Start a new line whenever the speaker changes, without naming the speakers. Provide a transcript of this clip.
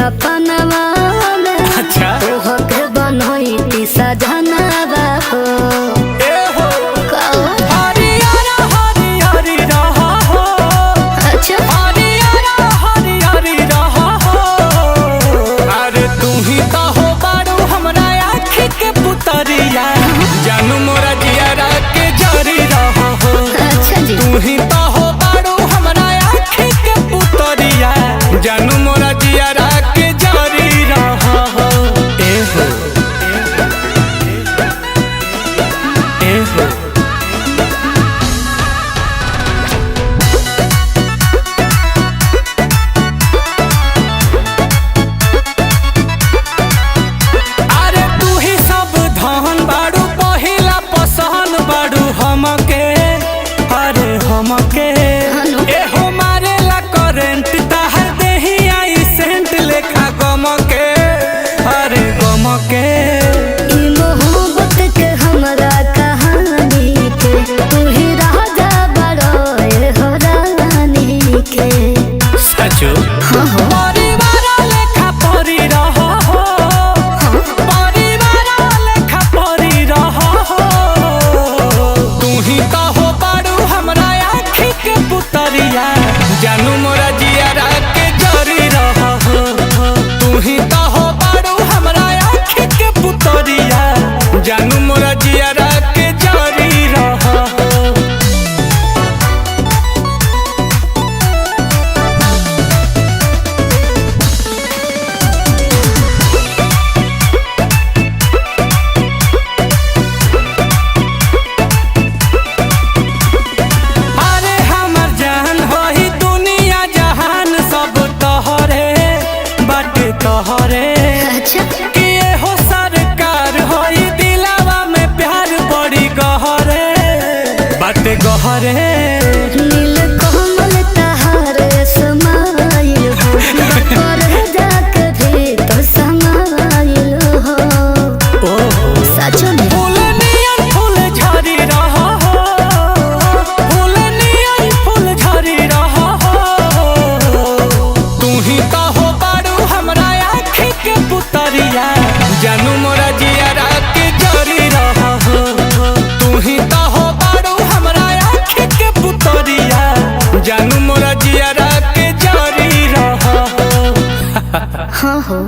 सपनवा में
अच्छा
तोहके बनैती सजनवा हो
ए हो
कहो
हरियारा हरियारी रहा हो
अच्छा
हरियारा हरियारी रहा हो अरे तू ही तो हो बारू हमरा आँखी के पुतरिया जानू मोरा जियारा के जरी रहा हो
अच्छा जी
तू ही तो हो बारू हमरा आँखी के पुतरिया जानू मोरा जियारा के जरी रहा हो ए हो ए हो अरे तू ही सब धन बारू पहिला पसंद बारू हमके अरे हमके ए हो मारेला करेंट ताहर देही आई सेंट लेखा गमके अरे गमके
ई मोहब्बत के हमरा कहानी के तू ही राजा बड़ो ए हो रानी के
सचो
हाँ हो
परिवार लेखा परी रहा हो परिवार लेखा परी रहा हो तू ही तो हो बारू हमरा आँखी के पुतरिया जानू मोरा जियारा के जरी रहा हो तू ही तो हो बारू हमरा आँखी के पुतरिया जानू मोरा जियारा के जरी रहा हो अरे हमर जान होई दुनिया जहान सब तोहरे बाटे तोहरे
अच्छा
कि हो सरकार होई दिलावा में प्यार बड़ी गहरे बाटे गहरे
नील कमल तहारे समाइल हो बकर जाके भी तो समाइल हो
ओहो
सचो में
फूल नियन फूल झरी रहा हो फूल नियन फूल झरी रहा हो तू ही तो हो बारू हमरा आँखी के पुतरिया जानू मोरा जियारा के जरी रहा हो तू ही तो हो बारू हमरा आँखी के पुतरिया जानू मोरा जियारा के जरी रहा हो
हाँ हो